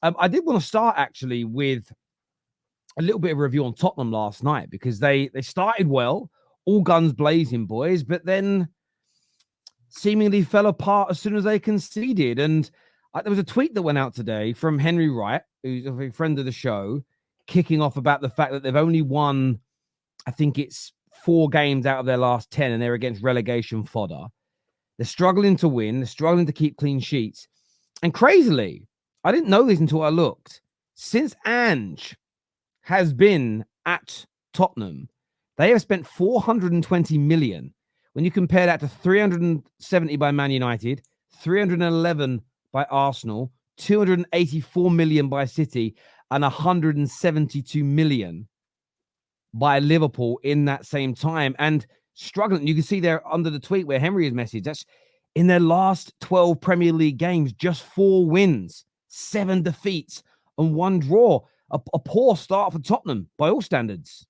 I did want to start actually with a little bit of a review on Tottenham last night, because they started well, all guns blazing, boys, but then seemingly fell apart as soon as they conceded. And there was a tweet that went out today from Henry Wright, who's a friend of the show, kicking off about the fact that they've only won, I think it's 4 games out of their last 10, and they're against relegation fodder. They're struggling to win. They're struggling to keep clean sheets. And crazily, I didn't know this until I looked. Since Ange has been at Tottenham, they have spent 420 million. When you compare that to 370 by Man United, 311 by Arsenal, 284 million by City, and 172 million by Liverpool in that same time, and struggling. You can see there under the tweet where Henry has messaged, that's in their last 12 Premier League games, just 4 wins, 7 defeats, and 1 draw. A poor start for Tottenham by all standards.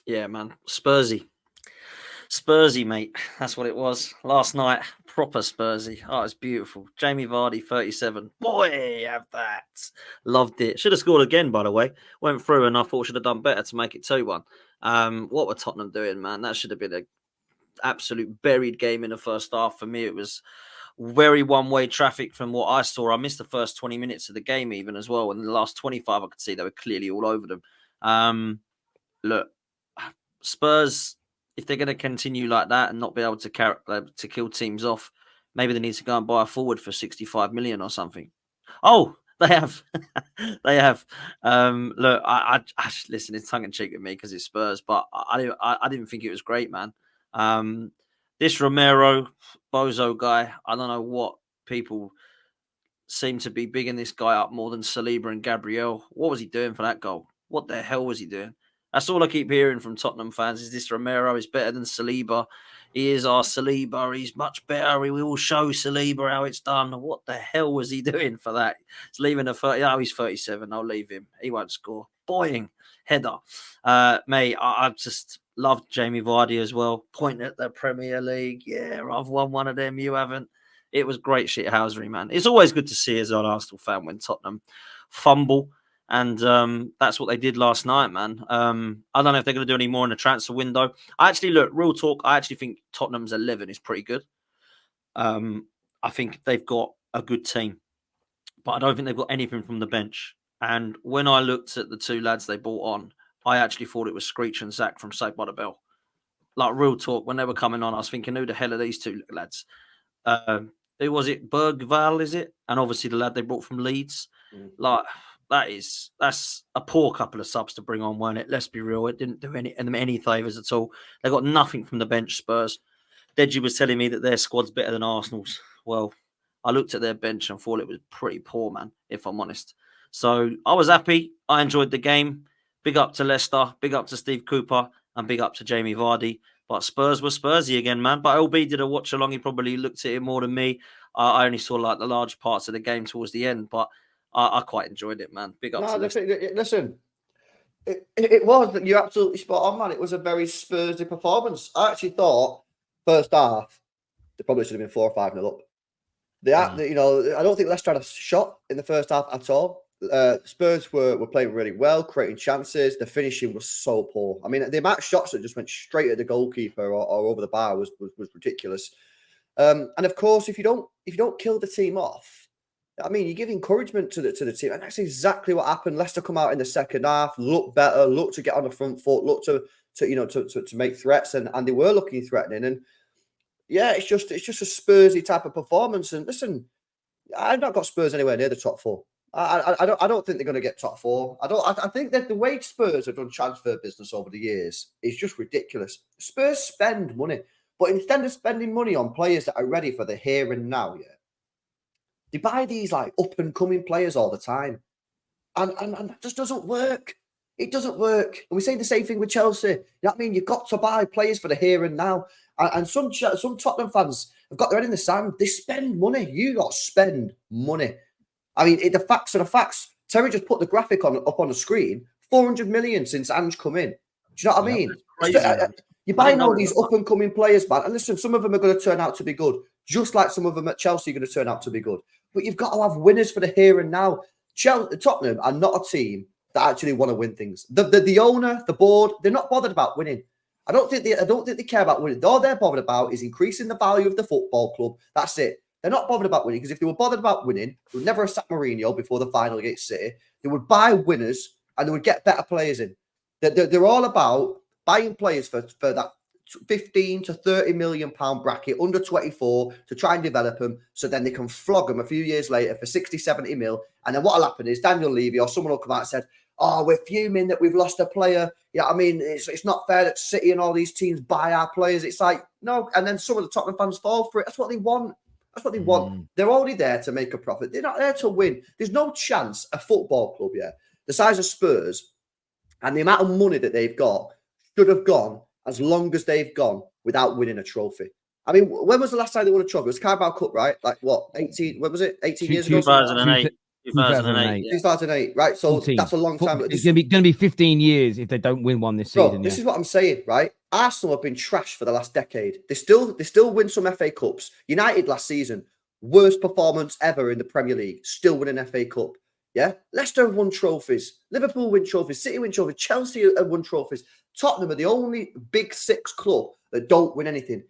Yeah, man. Spursy, mate. That's what it was last night. Proper Spursy. Oh, it's beautiful. Jamie Vardy, 37. Boy, have that. Loved it. Should have scored again, by the way. Went through and I thought should have done better to make it 2-1. What were Tottenham doing, man? That should have been an absolute buried game in the first half. For me, it was very one-way traffic from what I saw. I missed the first 20 minutes of the game even as well. And in the last 25, I could see they were clearly all over them. Look, Spurs, if they're going to continue like that and not be able to kill teams off, maybe they need to go and buy a forward for 65 million or something. Oh, they have. They have. Look, I listen, it's tongue-in-cheek with me because it's Spurs, but I didn't think it was great, man. This Romero bozo guy, I don't know what people seem to be bigging this guy up more than Saliba and Gabriel. What was he doing for that goal? What the hell was he doing? That's all I keep hearing from Tottenham fans is this Romero is better than Saliba. He is our Saliba. He's much better. We will show Saliba how it's done. What the hell was he doing for that? He's leaving a 30. Oh, he's 37. I'll leave him. He won't score. Boying. Header. Mate, I just loved Jamie Vardy as well. Pointing at the Premier League. Yeah, I've won one of them. You haven't. It was great shithousery, man. It's always good to see as an Arsenal fan when Tottenham fumble. And that's what they did last night, man. I don't know if they're going to do any more in the transfer window. Look, real talk, I actually think Tottenham's 11 is pretty good. I think they've got a good team. But I don't think they've got anything from the bench. And when I looked at the 2 lads they brought on, I actually thought it was Screech and Zach from Saved by the Bell. Like, real talk, when they were coming on, I was thinking, who the hell are these 2 lads? Who was it? Bergval, is it? And obviously the lad they brought from Leeds. Like... That's a poor couple of subs to bring on, weren't it? Let's be real. It didn't do them any favours at all. They got nothing from the bench, Spurs. Deji was telling me that their squad's better than Arsenal's. Well, I looked at their bench and thought it was pretty poor, man, if I'm honest. So I was happy. I enjoyed the game. Big up to Leicester. Big up to Steve Cooper. And big up to Jamie Vardy. But Spurs were Spursy again, man. But LB did a watch along. He probably looked at it more than me. I only saw like the large parts of the game towards the end. But I quite enjoyed it, man. Big up to listen, it was that you're absolutely spot on, man. It was a very Spursy performance. I actually thought first half they probably should have been 4 or 5-0 up. I don't think Leicester had a shot in the first half at all. Spurs were playing really well, creating chances. The finishing was so poor. I mean, the amount of shots that just went straight at the goalkeeper or over the bar was ridiculous. And of course, if you don't kill the team off, I mean, you give encouragement to the team, and that's exactly what happened. Leicester come out in the second half, look better, look to get on the front foot, look to make threats, and they were looking threatening. And yeah, it's just a Spursy type of performance. And listen, I've not got Spurs anywhere near the top 4. I don't think they're going to get top 4. I think that the way Spurs have done transfer business over the years is just ridiculous. Spurs spend money, but instead of spending money on players that are ready for the here and now, they buy these like up and coming players all the time, and that just doesn't work. It doesn't work. And we say the same thing with Chelsea. You know what I mean? You've got to buy players for the here and now. And some Tottenham fans have got their head in the sand. They spend money. You got to spend money. I mean, the facts are the facts. Terry just put the graphic up on the screen. 400 million since Ange come in. Do you know what I mean? Crazy, you're buying all these up and coming players, man. And listen, some of them are going to turn out to be good. just like some of them at Chelsea are going to turn out to be good. But you've got to have winners for the here and now. Tottenham are not a team that actually want to win things. The owner, the board, they're not bothered about winning. I don't think they care about winning. All they're bothered about is increasing the value of the football club. That's it. They're not bothered about winning, because if they were bothered about winning, they would never have sacked Mourinho before the final against City. They would buy winners and they would get better players in. They're all about buying players for that 15 to 30 million pound bracket under 24 to try and develop them, so then they can flog them a few years later for 60, 70 mil. And then what'll happen is Daniel Levy or someone will come out and say, oh, we're fuming that we've lost a player. Yeah, I mean, it's not fair that City and all these teams buy our players. It's like, no. And then some of the Tottenham fans fall for it. That's what they want. That's what they want. They're already there to make a profit. They're not there to win. There's no chance a football club, the size of Spurs and the amount of money that they've got should have gone as long as they've gone without winning a trophy. I mean, when was the last time they won a trophy? It was Carabao Cup, right? Like what, 18, when was it? 18 years ago? 2008. 2008, right? So 14. That's a long time. It's going to be 15 years if they don't win one this season. This is what I'm saying, right? Arsenal have been trashed for the last decade. They still win some FA Cups. United last season, worst performance ever in the Premier League, still win an FA Cup. Yeah, Leicester have won trophies. Liverpool win trophies. City win trophies. Chelsea have won trophies. Tottenham are the only big six club that don't win anything.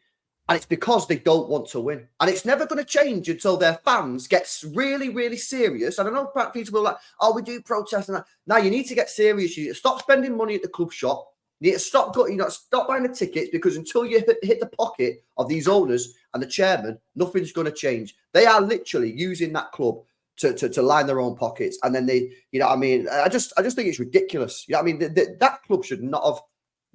And it's because they don't want to win. And it's never going to change until their fans get really, really serious. And I know people are like, oh, we do protest and that. Now you need to get serious. You need to stop spending money at the club shop. You need to stop buying the tickets, because until you hit the pocket of these owners and the chairman, nothing's going to change. They are literally using that club to line their own pockets. And then they, I just think it's ridiculous. That club should not have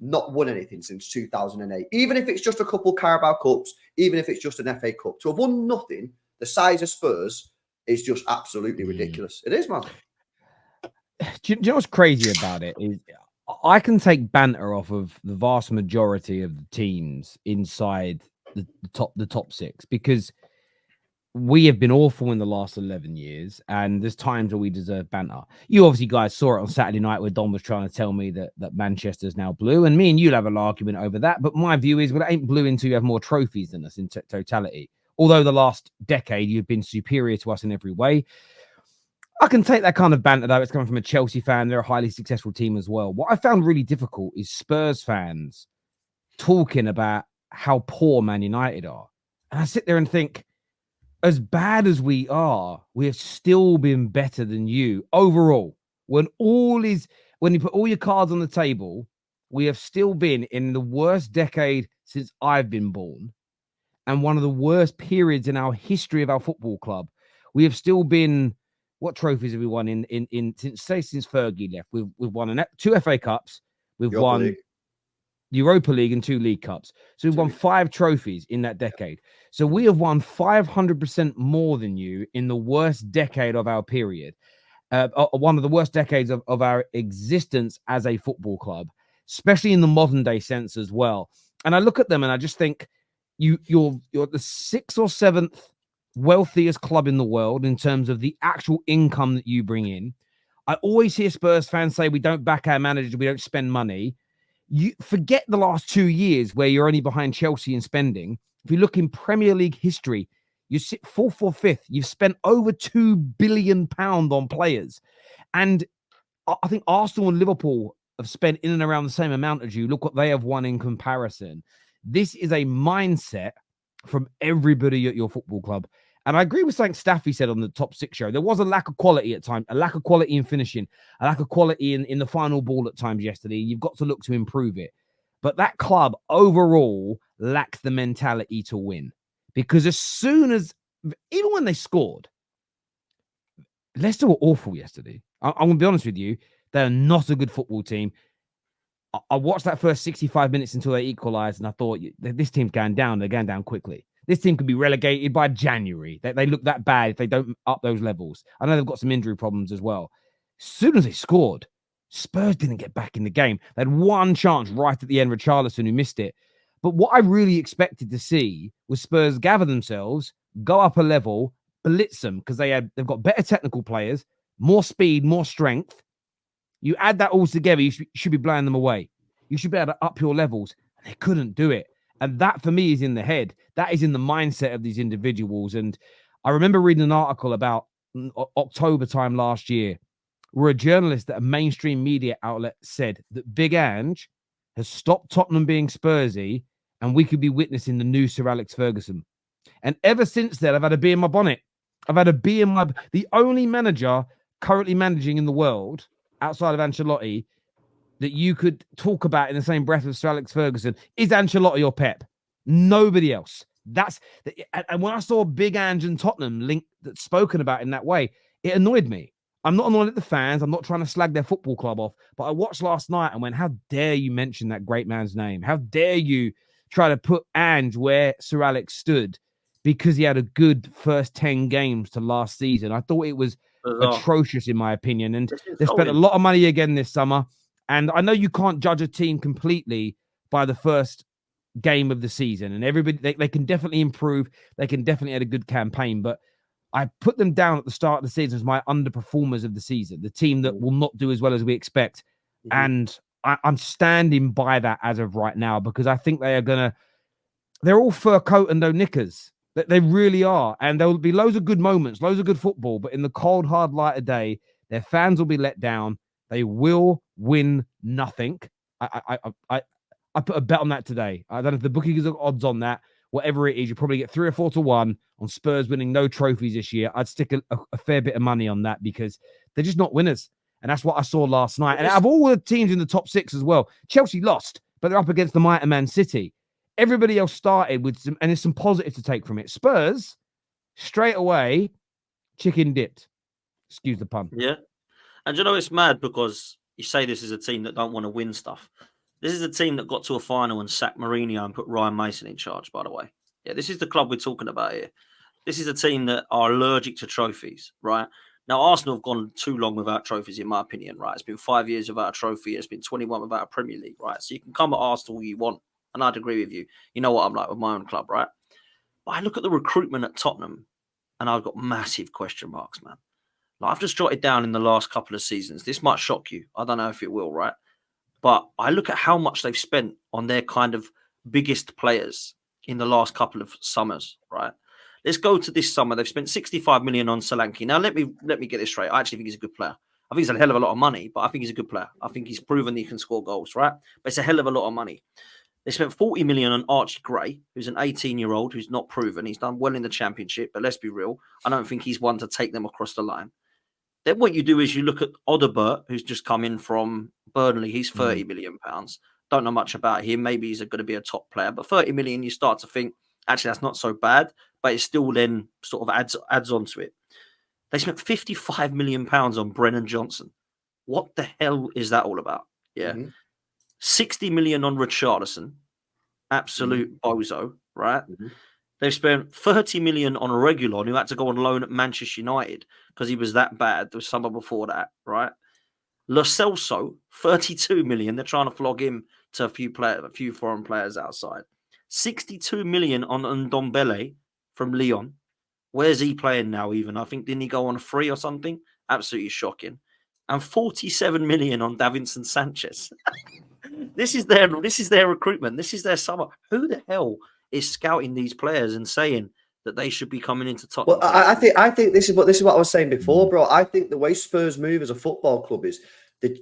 won anything since 2008, even if it's just a couple Carabao Cups, even if it's just an FA Cup. To have won nothing the size of Spurs is just absolutely ridiculous. It is, man. Do you know what's crazy about it is I can take banter off of the vast majority of the teams inside the top six, because we have been awful in the last 11 years, and there's times where we deserve banter. You obviously guys saw it on Saturday night where Don was trying to tell me that Manchester's now blue, and me and you'll have an argument over that. But my view is, well, it ain't blue until you have more trophies than us in totality. Although the last decade you've been superior to us in every way. I can take that kind of banter, though. It's coming from a Chelsea fan. They're a highly successful team as well. What I found really difficult is Spurs fans talking about how poor Man United are. And I sit there and think, as bad as we are, we have still been better than you overall. When you put all your cards on the table, we have still been in the worst decade since I've been born, and one of the worst periods in our history of our football club. We have still been. What trophies have we won since Fergie left? We've won 2 FA Cups. We've won Europa League and 2 League Cups. So we've won 5 trophies in that decade. So we have won 500% more than you in the worst decade of our period. One of the worst decades of our existence as a football club, especially in the modern day sense as well. And I look at them and I just think you're the 6th or 7th wealthiest club in the world in terms of the actual income that you bring in. I always hear Spurs fans say we don't back our managers, we don't spend money. You forget the last 2 years where you're only behind Chelsea in spending. If you look in Premier League history, you sit 4th or 5th. You've spent over £2 billion on players. And I think Arsenal and Liverpool have spent in and around the same amount as you. Look what they have won in comparison. This is a mindset from everybody at your football club. And I agree with something Staffy said on the Top 6 show. There was a lack of quality at times, a lack of quality in finishing, a lack of quality in the final ball at times yesterday. You've got to look to improve it. But that club overall lacks the mentality to win. Because as soon as, even when they scored, Leicester were awful yesterday. I'm going to be honest with you. They're not a good football team. I watched that first 65 minutes until they equalised, and I thought, this team's going down. They're going down quickly. This team could be relegated by January. They look that bad if they don't up those levels. I know they've got some injury problems as well. As soon as they scored, Spurs didn't get back in the game. They had one chance right at the end, Richarlison, who missed it. But what I really expected to see was Spurs gather themselves, go up a level, blitz them, because they've got better technical players, more speed, more strength. You add that all together, you should be blowing them away. You should be able to up your levels. And they couldn't do it. And that for me is in the head. That is in the mindset of these individuals. And I remember reading an article about October time last year, where a journalist at a mainstream media outlet said that Big Ange has stopped Tottenham being Spursy, and we could be witnessing the new Sir Alex Ferguson. And ever since then, I've had a bee in my bonnet. I've had a bee in my... The only manager currently managing in the world, outside of Ancelotti, that you could talk about in the same breath as Sir Alex Ferguson is Ancelotti or Pep. Nobody else. And when I saw Big Ange and Tottenham that's spoken about in that way, it annoyed me. I'm not annoyed at the fans. I'm not trying to slag their football club off. But I watched last night and went, how dare you mention that great man's name? How dare you try to put Ange where Sir Alex stood because he had a good first 10 games to last season? I thought it was atrocious in my opinion. And they spent a lot of money again this summer. And I know you can't judge a team completely by the first game of the season. And everybody, they can definitely improve. They can definitely have a good campaign. But I put them down at the start of the season as my underperformers of the season, the team that will not do as well as we expect. Mm-hmm. And I'm standing by that as of right now, because I think they're all fur coat and no knickers. They really are. And there will be loads of good moments, loads of good football. But in the cold, hard light of day, their fans will be let down. They will win nothing. I put a bet on that today. I don't know if the bookies have odds on that. Whatever it is, you probably get 3 or 4 to 1 on Spurs winning no trophies this year. I'd stick a fair bit of money on that, because they're just not winners. And that's what I saw last night. And out of all the teams in the top 6 as well, Chelsea lost, but they're up against the mighty Man City. Everybody else started with some, and there's some positive to take from it. Spurs, straight away, chicken dipped. Excuse the pun. Yeah. And you know, it's mad because you say this is a team that don't want to win stuff. This is a team that got to a final and sacked Mourinho and put Ryan Mason in charge, by the way. Yeah, this is the club we're talking about here. This is a team that are allergic to trophies, right? Now, Arsenal have gone too long without trophies, in my opinion, right? It's been 5 years without a trophy. It's been 21 without a Premier League, right? So you can come at Arsenal all you want, and I'd agree with you. You know what I'm like with my own club, right? But I look at the recruitment at Tottenham, and I've got massive question marks, man. Like, I've just jotted down in the last couple of seasons. This might shock you. I don't know if it will, right? But I look at how much they've spent on their kind of biggest players in the last couple of summers, right? Let's go to this summer. They've spent 65 million on Solanke. Now, let me get this straight. I actually think he's a good player. I think he's a hell of a lot of money, but I think he's a good player. I think he's proven he can score goals, right? But it's a hell of a lot of money. They spent 40 million on Archie Gray, who's an 18-year-old who's not proven. He's done well in the Championship, but let's be real. I don't think he's one to take them across the line. Then what you do is you look at Odobert, who's just come in from Burnley. He's 30 million pounds. Don't know much about him. Maybe he's going to be a top player, but 30 million, you start to think, actually, that's not so bad, but it still then sort of adds on to it. They spent 55 million pounds on Brennan Johnson. What the hell is that all about? Yeah. 60 million on Richarlison. Absolute bozo, right? They've spent 30 million on Reguilon, who had to go on loan at Manchester United because he was that bad the summer before that, right? Lo Celso, 32 million. They're trying to flog him to a few foreign players outside. 62 million on Ndombele from Lyon. Where's he playing now even? I think, didn't he go on a free or something? Absolutely shocking. And 47 million on Davinson Sanchez. This is their recruitment. This is their summer. Who the hell is scouting these players and saying that they should be coming into Tottenham? Well, I think this is what I was saying before, bro. I think the way Spurs move as a football club is they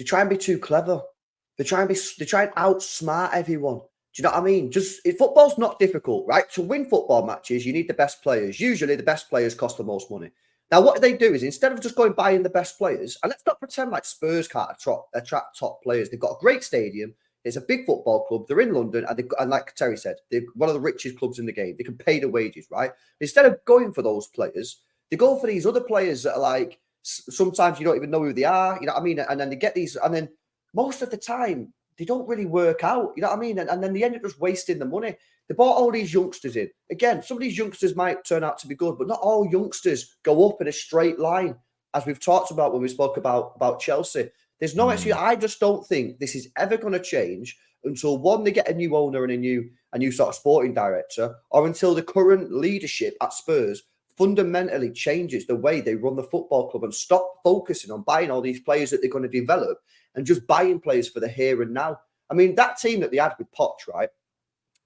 try and be too clever. They try and outsmart everyone. Do you know what I mean? Football's not difficult, right? To win football matches, you need the best players. Usually, the best players cost the most money. Now, what they do is, instead of just going buying the best players, and let's not pretend like Spurs can't attract top players. They've got a great stadium. It's a big football club. They're in London, and like Terry said, they're one of the richest clubs in the game. They can pay the wages, right? Instead of going for those players, they go for these other players that are like, sometimes you don't even know who they are, you know what I mean? And then they get these, and then most of the time, they don't really work out, you know what I mean? And then they end up just wasting the money. They bought all these youngsters in. Again, some of these youngsters might turn out to be good, but not all youngsters go up in a straight line, as we've talked about when we spoke about Chelsea. There's no excuse. I just don't think this is ever going to change until, one, they get a new owner and a new sort of sporting director, or until the current leadership at Spurs fundamentally changes the way they run the football club and stop focusing on buying all these players that they're going to develop and just buying players for the here and now. I mean, that team that they had with Poch, right?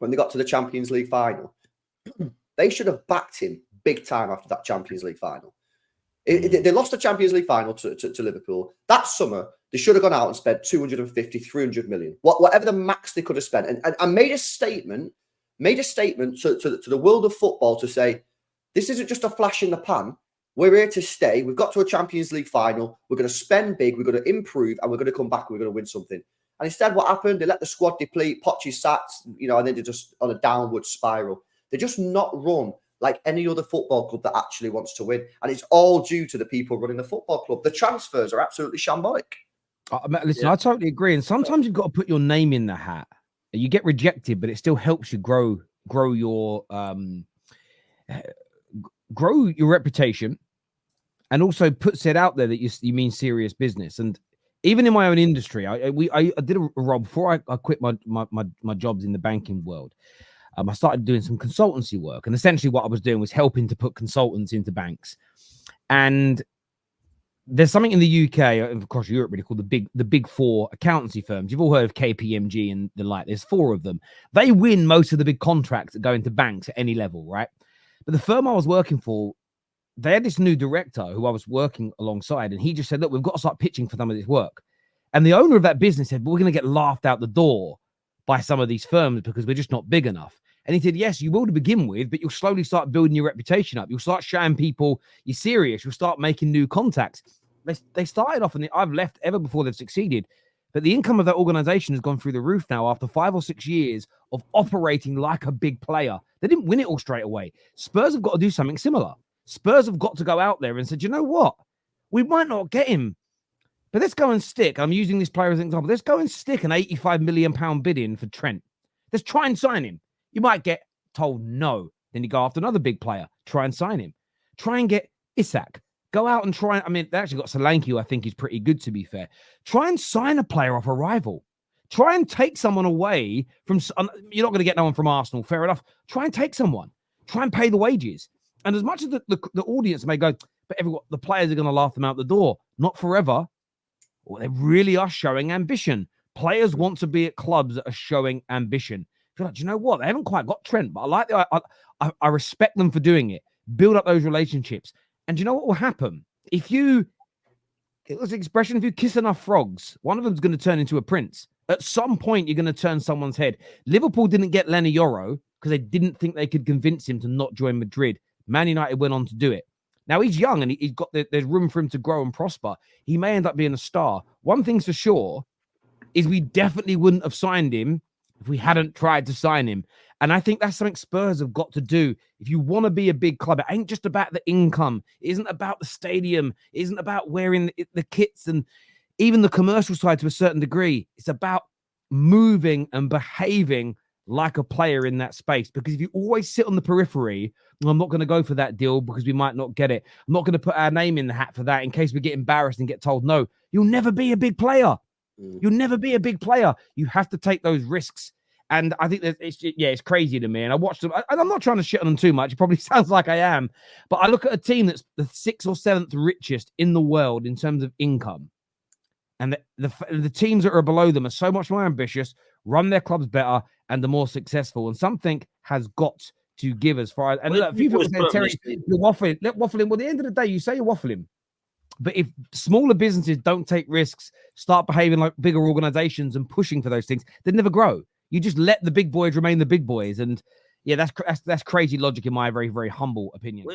when they got to the Champions League final, they should have backed him big time after that Champions League final. They lost the Champions League final to Liverpool. That summer, they should have gone out and spent 250, 300 million, whatever the max they could have spent, and made a statement to the world of football to say, this isn't just a flash in the pan. We're here to stay. We've got to a Champions League final. We're going to spend big. We're going to improve, and we're going to come back. And we're going to win something. And instead, what happened? They let the squad deplete. Poch is sacked, and then they're just on a downward spiral. They're just not run like any other football club that actually wants to win. And it's all due to the people running the football club. The transfers are absolutely shambolic. Listen, I totally agree. And sometimes you've got to put your name in the hat. You get rejected, but it still helps you grow your reputation, and also puts it out there that you mean serious business. And even in my own industry, I did a role before I quit my jobs in the banking world. I started doing some consultancy work, and essentially what I was doing was helping to put consultants into banks. And there's something in the UK and across Europe really called the big four accountancy firms. You've all heard of KPMG and the like. There's four of them. They win most of the big contracts that go into banks at any level, right? But the firm I was working for, they had this new director who I was working alongside, and he just said, look, we've got to start pitching for some of this work. And the owner of that business said, well, we're going to get laughed out the door by some of these firms because we're just not big enough. And he said, yes, you will to begin with, but you'll slowly start building your reputation up. You'll start showing people you're serious. You'll start making new contacts. They started off, and I've left ever before they've succeeded. But the income of that organization has gone through the roof now after 5 or 6 years of operating like a big player. They didn't win it all straight away. Spurs have got to do something similar. Spurs have got to go out there and say, you know what? We might not get him, but let's go and stick. I'm using this player as an example. Let's go and stick an £85 million bid in for Trent. Let's try and sign him. You might get told no. Then you go after another big player. Try and sign him. Try and get Isak. Go out and try. I mean, they actually got Solanke, who I think is pretty good, to be fair. Try and sign a player off a rival. Try and take someone away from. You're not going to get no one from Arsenal. Fair enough. Try and take someone. Try and pay the wages. And as much as the audience may go, but the players are going to laugh them out the door. Not forever. Well, they really are showing ambition. Players want to be at clubs that are showing ambition. Feel like, do you know what? They haven't quite got Trent, but I like I respect them for doing it. Build up those relationships. And do you know what will happen? It was an expression, if you kiss enough frogs, one of them's going to turn into a prince. At some point, you're going to turn someone's head. Liverpool didn't get Lenny Yoro because they didn't think they could convince him to not join Madrid. Man United went on to do it. Now, he's young and there's room for him to grow and prosper. He may end up being a star. One thing's for sure is we definitely wouldn't have signed him if we hadn't tried to sign him. And I think that's something Spurs have got to do. If you want to be a big club, it ain't just about the income. It isn't about the stadium. It isn't about wearing the kits and even the commercial side to a certain degree. It's about moving and behaving like a player in that space. Because if you always sit on the periphery, I'm not going to go for that deal because we might not get it. I'm not going to put our name in the hat for that in case we get embarrassed and get told no. You'll never be a big player. You'll never be a big player. You have to take those risks. And I think that it's crazy to me. And I watched them. And I'm not trying to shit on them too much. It probably sounds like I am. But I look at a team that's the 6th or 7th richest in the world in terms of income. And the teams that are below them are so much more ambitious, run their clubs better, and the more successful. And something has got to give as far as... And look, a few people say, Terry, you're waffling. Let waffling. Well, at the end of the day, you say you're waffling. But if smaller businesses don't take risks, start behaving like bigger organizations and pushing for those things, they'd never grow. You just let the big boys remain the big boys. And yeah, that's crazy logic in my very, very humble opinion.